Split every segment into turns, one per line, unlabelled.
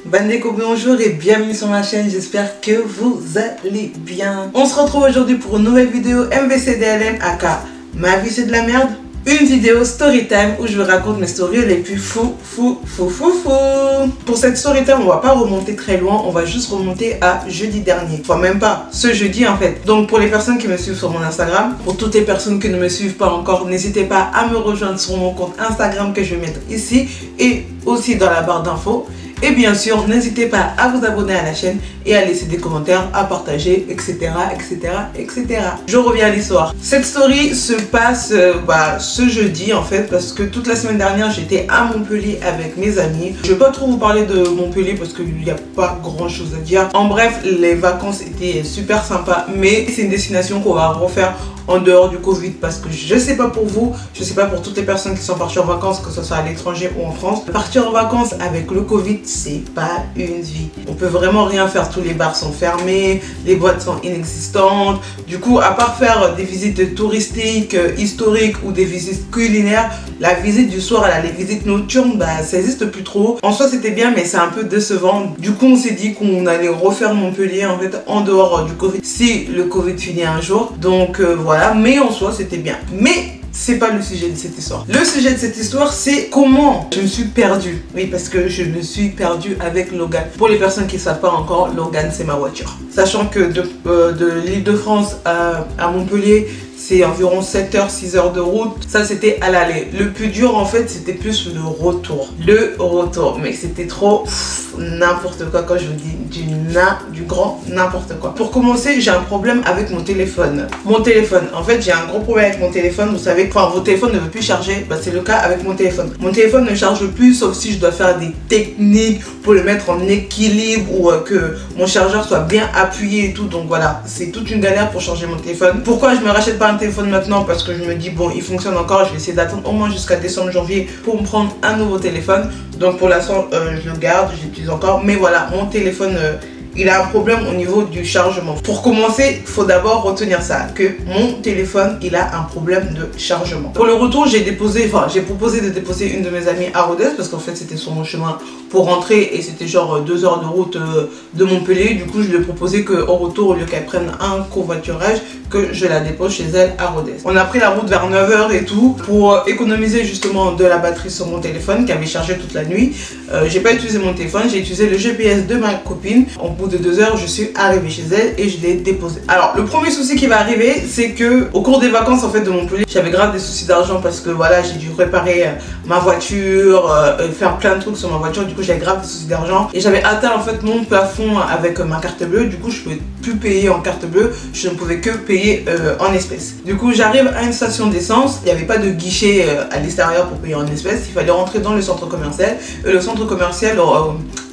Bandeko, bonjour et bienvenue sur ma chaîne, j'espère que vous allez bien. On se retrouve aujourd'hui pour une nouvelle vidéo MVCDLM aka Ma vie c'est de la merde. Une vidéo story time où je vous raconte mes stories les plus fou. Pour cette story time, on va pas remonter très loin, on va juste remonter à jeudi dernier. Enfin même pas, ce jeudi en fait. Donc pour les personnes qui me suivent sur mon Instagram, pour toutes les personnes qui ne me suivent pas encore, n'hésitez pas à me rejoindre sur mon compte Instagram que je vais mettre ici et aussi dans la barre d'infos. Et bien sûr, n'hésitez pas à vous abonner à la chaîne et à laisser des commentaires, à partager, etc. Je reviens à l'histoire. Cette story se passe ce jeudi en fait, parce que toute la semaine dernière, j'étais à Montpellier avec mes amis. Je ne vais pas trop vous parler de Montpellier parce qu'il n'y a pas grand chose à dire. En bref, les vacances étaient super sympas, mais c'est une destination qu'on va refaire en dehors du Covid, parce que je sais pas pour vous, je sais pas pour toutes les personnes qui sont parties en vacances, que ce soit à l'étranger ou en France, partir en vacances avec le Covid, c'est pas une vie. On peut vraiment rien faire, tous les bars sont fermés, les boîtes sont inexistantes. Du coup, à part faire des visites touristiques, historiques ou des visites culinaires, la visite du soir, les visites nocturnes, ça n'existe plus trop. En soi, c'était bien, mais c'est un peu décevant. Du coup, on s'est dit qu'on allait refaire Montpellier en fait en dehors du Covid, si le Covid finit un jour. Donc voilà. Mais en soi c'était bien. Mais c'est pas le sujet de cette histoire. Le sujet de cette histoire, c'est comment je me suis perdue. Oui, parce que je me suis perdue avec Logan. Pour les personnes qui ne savent pas encore, Logan c'est ma voiture. Sachant que de l'Île-de-France à Montpellier, c'est environ 7 heures, 6 heures de route. Ça, c'était à l'aller. Le plus dur, en fait, c'était plus le retour. Mais c'était trop n'importe quoi. Quand je vous dis du grand n'importe quoi. Pour commencer, j'ai un problème avec mon téléphone. En fait, j'ai un gros problème avec mon téléphone. Vous savez, quand votre téléphone ne veut plus charger, c'est le cas avec mon téléphone. Mon téléphone ne charge plus, sauf si je dois faire des techniques pour le mettre en équilibre ou que mon chargeur soit bien appuyé et tout. Donc voilà, c'est toute une galère pour charger mon téléphone. Pourquoi je me rachète pas un téléphone maintenant? Parce que je me dis bon, il fonctionne encore, je vais essayer d'attendre au moins jusqu'à décembre, janvier pour me prendre un nouveau téléphone. Donc pour l'instant je le garde, j'utilise encore, mais voilà, mon téléphone il a un problème au niveau du chargement. Pour commencer, il faut d'abord retenir ça, que mon téléphone, il a un problème de chargement. Pour le retour, j'ai proposé de déposer une de mes amies à Rodez, parce qu'en fait, c'était sur mon chemin pour rentrer et c'était genre 2 heures de route de Montpellier. Du coup, je lui ai proposé qu'au retour, au lieu qu'elle prenne un covoiturage, que je la dépose chez elle à Rodez. On a pris la route vers 9 h et tout, pour économiser justement de la batterie sur mon téléphone qui avait chargé toute la nuit. J'ai pas utilisé mon téléphone, j'ai utilisé le GPS de ma copine. Au bout de 2 heures, je suis arrivée chez elle et je l'ai déposée. Alors, le premier souci qui va arriver, c'est que au cours des vacances en fait de Montpellier, j'avais grave des soucis d'argent parce que voilà, j'ai dû réparer ma voiture, faire plein de trucs sur ma voiture. Du coup, j'avais grave des soucis d'argent et j'avais atteint en fait mon plafond avec ma carte bleue. Du coup, je pouvais plus payer en carte bleue, je ne pouvais que payer en espèces. Du coup, j'arrive à une station d'essence, il n'y avait pas de guichet à l'extérieur pour payer en espèces, il fallait rentrer dans le centre commercial et le centre commercial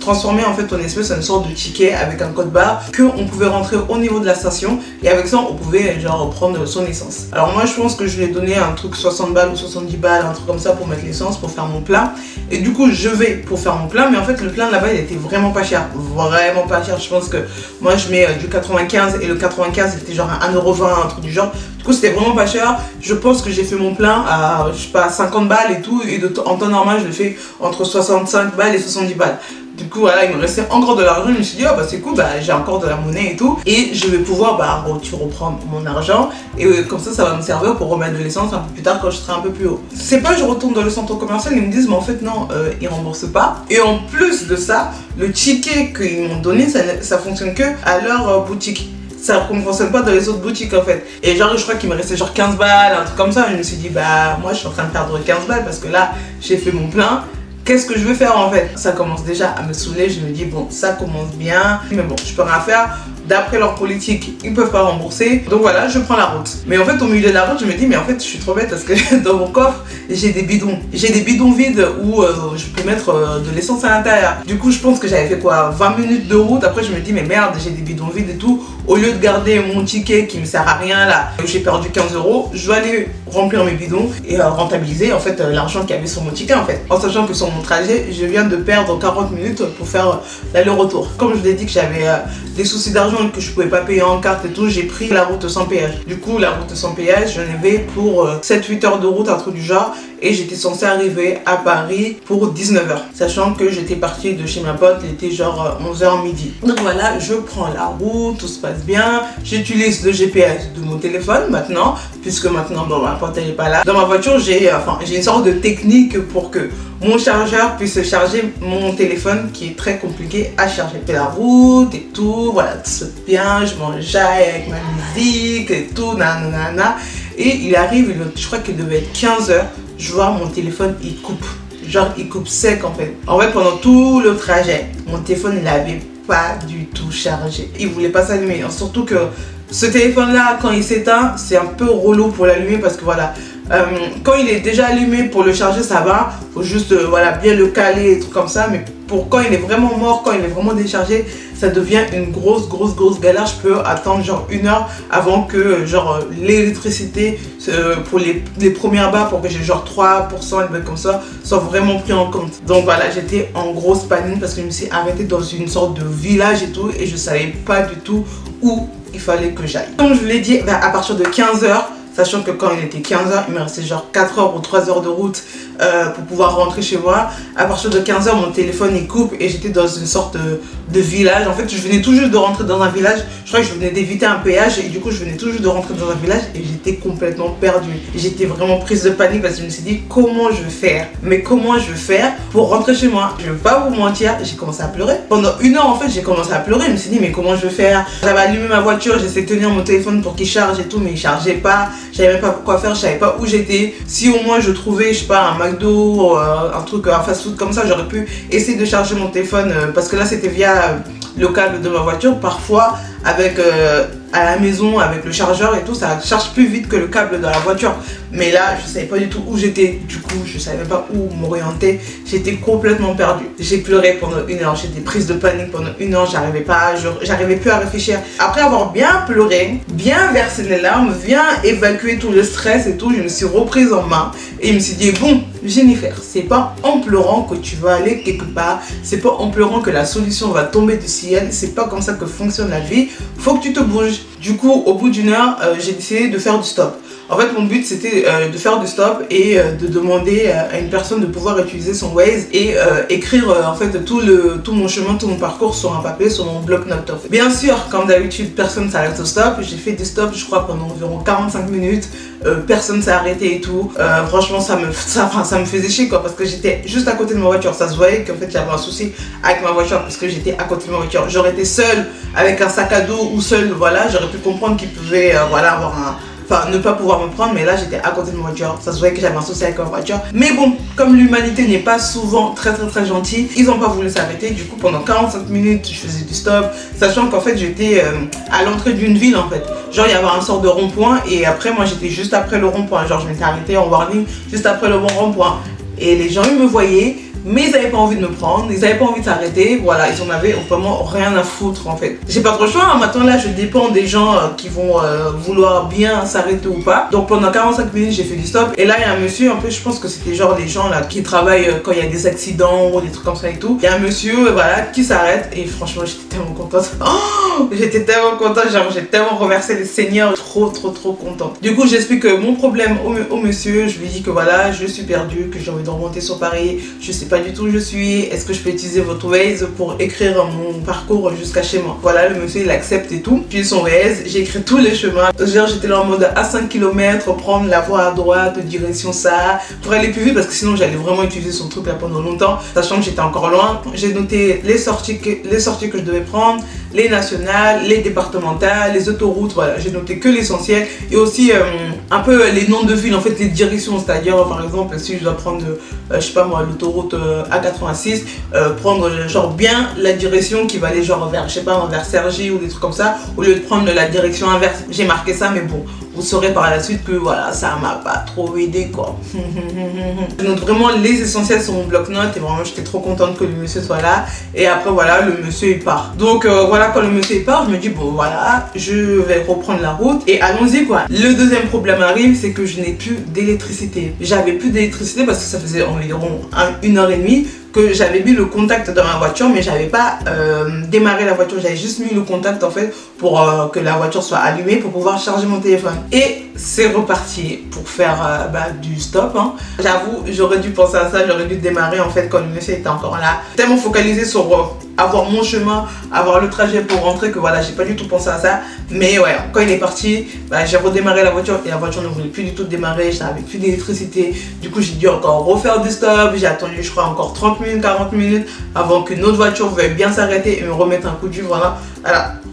transformer en fait en espèce une sorte de ticket avec un code barre que on pouvait rentrer au niveau de la station et avec ça on pouvait genre prendre son essence. Alors moi je pense que je lui ai donné un truc 60 balles ou 70 balles, un truc comme ça pour mettre l'essence, pour faire mon plein. Et du coup je vais pour faire mon plein, mais en fait le plein là-bas il était vraiment pas cher, je pense que moi je mets du 95 et le 95 c'était genre à 1,20 €, un truc du genre. Du coup c'était vraiment pas cher. Je pense que j'ai fait mon plein à je sais pas 50 balles et tout, et en temps normal je le fais entre 65 balles et 70 balles. Du coup voilà, il me restait encore de l'argent. Je me suis dit c'est cool, j'ai encore de la monnaie et tout, et je vais pouvoir reprendre mon argent et comme ça va me servir pour remettre de l'essence un peu plus tard quand je serai un peu plus haut. C'est pas je retourne dans le centre commercial, ils me disent mais en fait non, ils remboursent pas, et en plus de ça le ticket qu'ils m'ont donné ça fonctionne que à leur boutique. Ça ne fonctionne pas dans les autres boutiques en fait. Et genre je crois qu'il me restait genre 15 balles, un truc comme ça. Je me suis dit moi je suis en train de perdre 15 balles parce que là j'ai fait mon plein. Qu'est-ce que je vais faire en fait? Ça commence déjà à me saouler, je me dis bon ça commence bien, mais bon je peux rien faire. D'après leur politique, ils peuvent pas rembourser. Donc voilà, je prends la route. Mais en fait, au milieu de la route, je me dis, mais en fait, je suis trop bête parce que dans mon coffre, j'ai des bidons. J'ai des bidons vides où je peux mettre de l'essence à l'intérieur. Du coup, je pense que j'avais fait quoi, 20 minutes de route. Après, je me dis, mais merde, j'ai des bidons vides et tout. Au lieu de garder mon ticket qui me sert à rien là, j'ai perdu 15 €, je dois aller remplir mes bidons et rentabiliser en fait l'argent qu'il y avait sur mon ticket en fait. En sachant que sur mon trajet, je viens de perdre 40 minutes pour faire l'aller-retour. Comme je vous ai dit que j'avais des soucis d'argent et que je pouvais pas payer en carte et tout, j'ai pris la route sans péage. Du coup, la route sans péage, j'en avais pour 7-8 heures de route, un truc du genre. et j'étais censée arriver à Paris pour 19 h, sachant que j'étais partie de chez ma pote, il était genre 11 h midi. Donc voilà, je prends la route, tout se passe bien, j'utilise le GPS de mon téléphone maintenant, puisque maintenant bon, ma pote elle n'est pas là. Dans ma voiture j'ai une sorte de technique pour que mon chargeur puisse charger mon téléphone qui est très compliqué à charger. Je fais la route et tout, voilà, tout se passe bien, je m'enjaille avec ma musique et tout, nanana. Et il arrive, je crois qu'il devait être 15 h, je vois mon téléphone il coupe. Genre il coupe sec en fait. En fait pendant tout le trajet, mon téléphone il avait pas du tout chargé. Il voulait pas s'allumer. Surtout que ce téléphone là quand il s'éteint c'est un peu relou pour l'allumer parce que voilà. Quand il est déjà allumé pour le charger ça va, faut juste voilà, bien le caler et trucs comme ça, mais pour quand il est vraiment mort, quand il est vraiment déchargé, ça devient une grosse galère. Je peux attendre genre 1 heure avant que genre l'électricité pour les premières barres, pour que j'ai genre 3% et comme ça, soit vraiment pris en compte. Donc voilà, j'étais en grosse panique parce que je me suis arrêtée dans une sorte de village et tout, et je savais pas du tout où il fallait que j'aille. Comme je vous l'ai dit, à partir de 15 h, sachant que quand il était 15 h, il me restait genre 4 heures ou 3 heures de route pour pouvoir rentrer chez moi. À partir de 15 h, mon téléphone il coupe et j'étais dans une sorte de village. En fait, je venais tout juste de rentrer dans un village. Je crois que je venais d'éviter un péage et du coup, je venais tout juste de rentrer dans un village et j'étais complètement perdue. J'étais vraiment prise de panique parce que je me suis dit comment je vais faire. Mais comment je vais faire pour rentrer chez moi? Je vais pas vous mentir, j'ai commencé à pleurer. Pendant 1 heure, en fait, j'ai commencé à pleurer. Je me suis dit mais comment je vais faire? J'avais allumé ma voiture, j'essayais de tenir mon téléphone pour qu'il charge et tout, mais il chargeait pas. Je savais même pas quoi faire, je savais pas où j'étais. Si au moins je trouvais, je sais pas, un McDo, un truc, un fast-food comme ça, j'aurais pu essayer de charger mon téléphone parce que là c'était via le câble de ma voiture. Parfois avec à la maison avec le chargeur et tout, ça charge plus vite que le câble de la voiture. Mais là, je savais pas du tout où j'étais. Du coup, je savais pas où m'orienter. J'étais complètement perdue. J'ai pleuré pendant 1 heure. J'étais prise de panique pendant 1 heure. J'arrivais plus à réfléchir. Après avoir bien pleuré, bien versé les larmes, bien évacué tout le stress et tout, je me suis reprise en main et je me suis dit bon, Jennifer, c'est pas en pleurant que tu vas aller quelque part. C'est pas en pleurant que la solution va tomber du ciel. C'est pas comme ça que fonctionne la vie. Faut que tu te bouges. Du coup, au bout d'1 heure, j'ai décidé de faire du stop. En fait, mon but, c'était de faire du stop et de demander à une personne de pouvoir utiliser son Waze et écrire en fait tout mon chemin, tout mon parcours sur un papier, sur mon bloc-notes. En fait. Bien sûr, comme d'habitude, personne ne s'arrête au stop. J'ai fait du stop, je crois, pendant environ 45 minutes. Personne s'est arrêté et tout. Franchement, ça me faisait chier quoi, parce que j'étais juste à côté de ma voiture. Ça se voyait qu'en fait, j'avais un souci avec ma voiture parce que j'étais à côté de ma voiture. J'aurais été seule avec un sac à dos ou seule, voilà, j'aurais pu comprendre qu'il pouvait voilà, avoir un... Enfin, ne pas pouvoir me prendre, mais là j'étais à côté de ma voiture. Ça se voyait que j'avais un souci avec ma voiture. Mais bon, comme l'humanité n'est pas souvent très gentille, ils n'ont pas voulu s'arrêter. Du coup, pendant 45 minutes, je faisais du stop, sachant qu'en fait j'étais à l'entrée d'une ville en fait. Genre il y avait un sort de rond-point et après moi j'étais juste après le rond-point. Genre je m'étais arrêtée en warning juste après le bon rond-point. Et les gens ils me voyaient, mais ils n'avaient pas envie de me prendre, ils n'avaient pas envie de s'arrêter, voilà, ils en avaient vraiment rien à foutre en fait. J'ai pas trop le choix, hein. Maintenant là je dépends des gens qui vont vouloir bien s'arrêter ou pas. Donc pendant 45 minutes j'ai fait du stop et là il y a un monsieur, en fait je pense que c'était genre les gens là qui travaillent quand il y a des accidents ou des trucs comme ça et tout. Il y a un monsieur voilà qui s'arrête et franchement j'étais tellement contente. Oh, j'étais tellement contente, genre j'ai tellement remercié le Seigneur, trop contente. Du coup j'explique mon problème au monsieur, je lui dis que voilà je suis perdue, que j'ai envie de remonter sur Paris, je sais pas du tout où je suis, est-ce que je peux utiliser votre Waze pour écrire mon parcours jusqu'à chez moi. Voilà, le monsieur il accepte et tout. Puis son Waze, j'ai écrit tous les chemins. Genre j'étais là en mode à 5 km, prendre la voie à droite, direction ça, pour aller plus vite parce que sinon j'allais vraiment utiliser son truc là pendant longtemps, sachant que j'étais encore loin. J'ai noté les sorties que je devais prendre, les nationales, les départementales, les autoroutes, voilà, j'ai noté que l'essentiel et aussi un peu les noms de villes, en fait les directions, c'est-à-dire par exemple si je dois prendre, je sais pas moi, l'autoroute A86, prendre genre bien la direction qui va aller genre vers, je sais pas, vers Cergy ou des trucs comme ça, au lieu de prendre la direction inverse. J'ai marqué ça, mais bon, vous saurez par la suite que voilà, ça m'a pas trop aidé quoi. Je note vraiment les essentiels sur mon bloc-notes et vraiment j'étais trop contente que le monsieur soit là. Et après voilà, le monsieur il part. Donc voilà, quand le monsieur il part, je me dis bon voilà, je vais reprendre la route et allons-y quoi. Le deuxième problème arrive, c'est que je n'ai plus d'électricité. J'avais plus d'électricité parce que ça faisait environ 1 heure et demie que j'avais mis le contact dans ma voiture, mais j'avais pas démarré la voiture. J'avais juste mis le contact en fait pour que la voiture soit allumée pour pouvoir charger mon téléphone. Et c'est reparti pour faire du stop. Hein. J'avoue, j'aurais dû penser à ça, j'aurais dû démarrer en fait quand le monsieur était encore là. Tellement focalisé sur avoir mon chemin, avoir le trajet pour rentrer que voilà, j'ai pas du tout pensé à ça. Mais ouais, quand il est parti, j'ai redémarré la voiture et la voiture ne voulait plus du tout démarrer. Je n'avais plus d'électricité. Du coup, j'ai dû encore refaire du stop. J'ai attendu, je crois, encore 30 minutes, 40 minutes avant qu'une autre voiture veuille bien s'arrêter et me remettre un coup de jus. Voilà.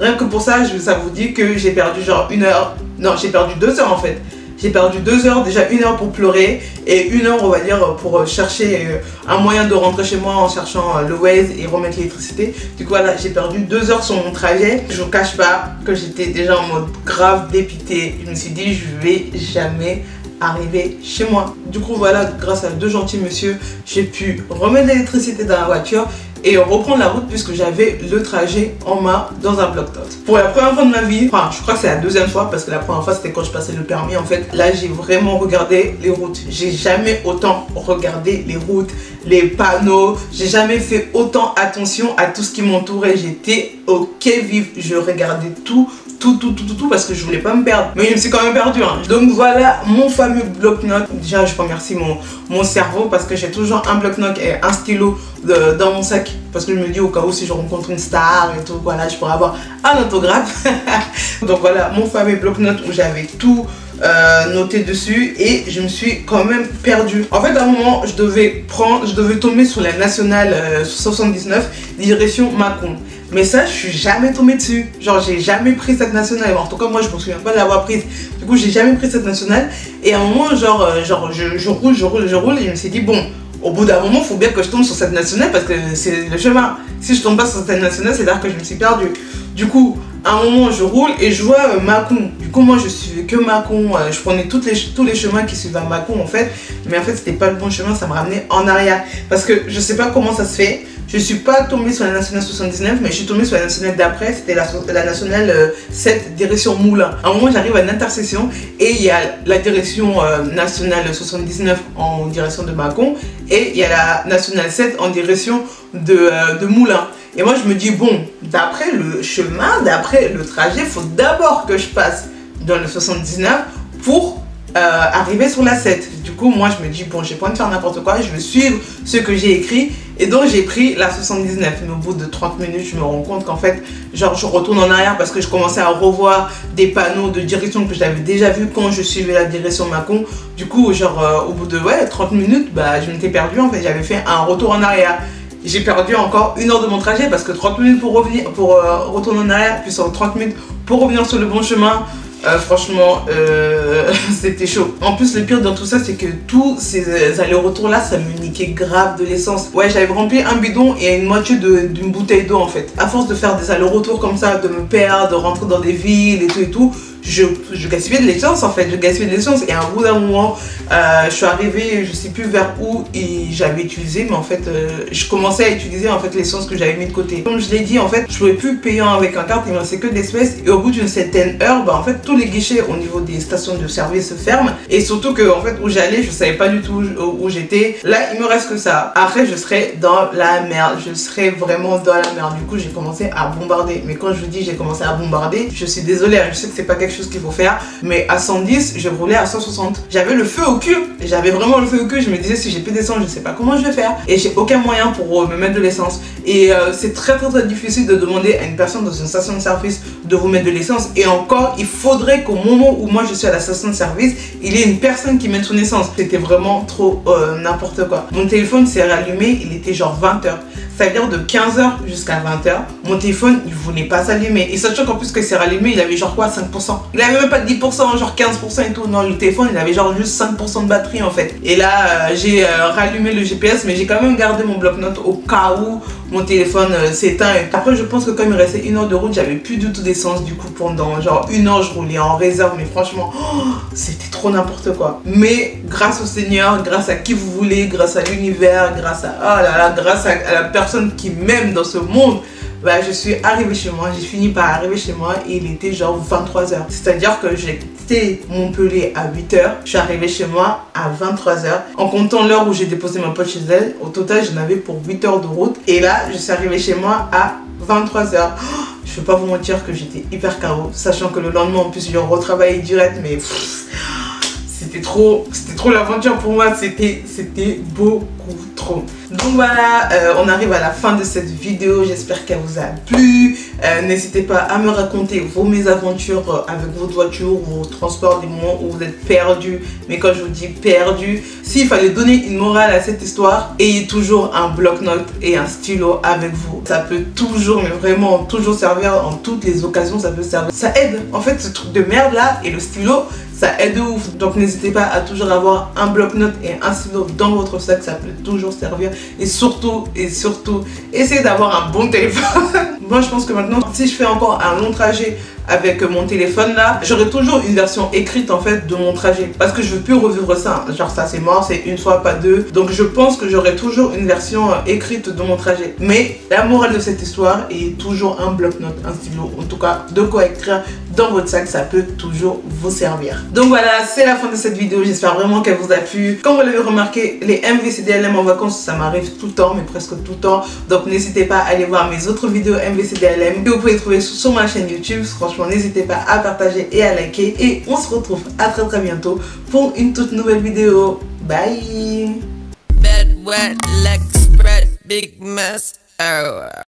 Rien que pour ça, ça vous dit que j'ai perdu genre 1 heure. Non, j'ai perdu 2 heures en fait. J'ai perdu 2 heures, déjà 1 heure pour pleurer et 1 heure on va dire pour chercher un moyen de rentrer chez moi en cherchant le Waze et remettre l'électricité. Du coup voilà, j'ai perdu 2 heures sur mon trajet. Je vous cache pas que j'étais déjà en mode grave dépité. Je me suis dit je vais jamais arriver chez moi. Du coup voilà, grâce à 2 gentils messieurs, j'ai pu remettre l'électricité dans la voiture et reprendre la route puisque j'avais le trajet en main dans un bloc-notes. Pour la première fois de ma vie, enfin je crois que c'est la deuxième fois parce que la première fois c'était quand je passais le permis en fait. Là j'ai vraiment regardé les routes. J'ai jamais autant regardé les routes, les panneaux. J'ai jamais fait autant attention à tout ce qui m'entourait. J'étais au quai-vive. Je regardais tout parce que je voulais pas me perdre. Mais je me suis quand même perdu. Hein. Donc voilà mon fameux bloc-notes. Déjà je remercie mon cerveau parce que j'ai toujours un bloc-notes et un stylo dans mon sac. Parce que je me dis au cas où si je rencontre une star et tout, voilà, je pourrais avoir un autographe. Donc voilà mon fameux bloc-notes où j'avais tout noté dessus et je me suis quand même perdue. En fait à un moment je devais tomber sur la nationale 79 direction Mâcon. Mais ça, je suis jamais tombée dessus. Genre, j'ai jamais pris cette nationale. En tout cas, moi, je me souviens pas de l'avoir prise. Du coup, j'ai jamais pris cette nationale. Et à un moment, je roule. Et je me suis dit, bon, au bout d'un moment, il faut bien que je tombe sur cette nationale parce que c'est le chemin. Si je tombe pas sur cette nationale, c'est-à-dire que je me suis perdue. Du coup, à un moment, je roule et je vois Mâcon. Du coup, moi, je suivais que Mâcon. Je prenais tous les chemins qui suivent à Mâcon, en fait. Mais en fait, c'était pas le bon chemin. Ça me ramenait en arrière. Parce que je sais pas comment ça se fait. Je suis pas tombée sur la nationale 79, mais je suis tombée sur la nationale d'après. C'était la nationale 7, direction Moulins. À un moment, j'arrive à une intersection et il y a la direction nationale 79 en direction de Mâcon et il y a la nationale 7 en direction de Moulins. Et moi, je me dis, bon, d'après le chemin, d'après le trajet, il faut d'abord que je passe dans le 79 pour arriver sur la 7. Du coup, moi, je me dis, bon, j'ai pas envie de faire n'importe quoi, je vais suivre ce que j'ai écrit. Et donc, j'ai pris la 79. Mais au bout de 30 minutes, je me rends compte qu'en fait, genre, je retourne en arrière parce que je commençais à revoir des panneaux de direction que j'avais déjà vu quand je suivais la direction Mâcon. Du coup, genre, au bout de 30 minutes, je m'étais perdue. En fait, j'avais fait un retour en arrière. J'ai perdu encore 1 heure de mon trajet parce que 30 minutes pour retourner en arrière, puis 30 minutes pour revenir sur le bon chemin. Franchement, c'était chaud. En plus, le pire dans tout ça, c'est que tous ces allers-retours là, ça me niquait grave de l'essence. Ouais, j'avais rempli un bidon et une moitié d'une bouteille d'eau en fait. À force de faire des allers-retours comme ça, de me perdre, de rentrer dans des villes et tout, je gaspillais de l'essence en fait. Je gaspillais de l'essence et à un bout d'un moment, je suis arrivée, je sais plus vers où j'avais utilisé, mais en fait, je commençais à utiliser en fait l'essence que j'avais mis de côté. Comme je l'ai dit, en fait, je pouvais plus payer avec un carte, il me restait que d'espèces et au bout d'une certaine heure, en fait, tous les guichets au niveau des stations de service se ferment et surtout que en fait où j'allais, je savais pas du tout où j'étais. Là, il me reste que ça. Après, je serais dans la merde. Je serais vraiment dans la merde. Du coup, j'ai commencé à bombarder. Mais quand je vous dis j'ai commencé à bombarder, je suis désolée, je sais que c'est pas quelque chose qu'il faut faire, mais à 110, je roulais à 160. J'avais le feu au cul. J'avais vraiment le feu au cul. Je me disais si j'ai plus d'essence, je sais pas comment je vais faire et j'ai aucun moyen pour me mettre de l'essence. Et c'est très difficile de demander à une personne dans une station de service de vous mettre de l'essence. Et encore, il faudrait qu'au moment où moi je suis à la station de service, il y ait une personne qui mette son essence. C'était vraiment trop n'importe quoi. Mon téléphone s'est rallumé, il était genre 20h. C'est-à-dire de 15h jusqu'à 20h, mon téléphone il voulait pas s'allumer. Et sachant qu'en plus que c'est rallumé, il avait genre quoi, 5%. Il avait même pas de 10%, genre 15% et tout. Non, le téléphone il avait genre juste 5% de batterie en fait. Et là, j'ai rallumé le GPS, mais j'ai quand même gardé mon bloc-notes au cas où mon téléphone s'éteint. Après, je pense que comme il restait 1 heure de route, j'avais plus du tout d'essence. Du coup, pendant genre 1 heure, je roulais en réserve. Mais franchement, c'était trop n'importe quoi. Mais grâce au Seigneur, grâce à qui vous voulez, grâce à l'univers, grâce à, oh là là, grâce à la personne qui m'aime dans ce monde, bah, je suis arrivée chez moi, j'ai fini par arriver chez moi et il était genre 23h. C'est-à-dire que j'ai quitté Montpellier à 8h, je suis arrivée chez moi à 23h. En comptant l'heure où j'ai déposé ma pote chez elle, au total j'en avais pour 8 heures de route. Et là, je suis arrivée chez moi à 23h. Je ne vais pas vous mentir que j'étais hyper KO, sachant que le lendemain en plus je retravaillais direct, mais c'était trop l'aventure pour moi, c'était beaucoup trop. Donc voilà, on arrive à la fin de cette vidéo, j'espère qu'elle vous a plu. N'hésitez pas à me raconter vos mésaventures avec votre voiture, vos transports, des moments où vous êtes perdu. Mais quand je vous dis perdu, s'il fallait donner une morale à cette histoire, ayez toujours un bloc-notes et un stylo avec vous. Ça peut toujours, mais vraiment toujours servir en toutes les occasions, ça peut servir. Ça aide, en fait ce truc de merde là et le stylo, ça aide de ouf. Donc n'hésitez pas à toujours avoir un bloc-notes et un stylo dans votre sac, ça peut toujours servir. Et surtout, essayez d'avoir un bon téléphone. Moi je pense que maintenant, si je fais encore un long trajet avec mon téléphone là, j'aurai toujours une version écrite en fait de mon trajet, parce que je veux plus revivre ça, genre ça c'est mort, c'est une fois pas deux, donc je pense que j'aurai toujours une version écrite de mon trajet. Mais la morale de cette histoire est toujours un bloc-notes, un stylo, en tout cas de quoi écrire dans votre sac, ça peut toujours vous servir. Donc voilà, c'est la fin de cette vidéo, j'espère vraiment qu'elle vous a plu. Comme vous l'avez remarqué, les MVCDLM en vacances ça m'arrive tout le temps, mais presque tout le temps, donc n'hésitez pas à aller voir mes autres vidéos MVCDLM que vous pouvez trouver sur ma chaîne YouTube. Franchement, n'hésitez pas à partager et à liker. Et on se retrouve à très bientôt pour une toute nouvelle vidéo. Bye.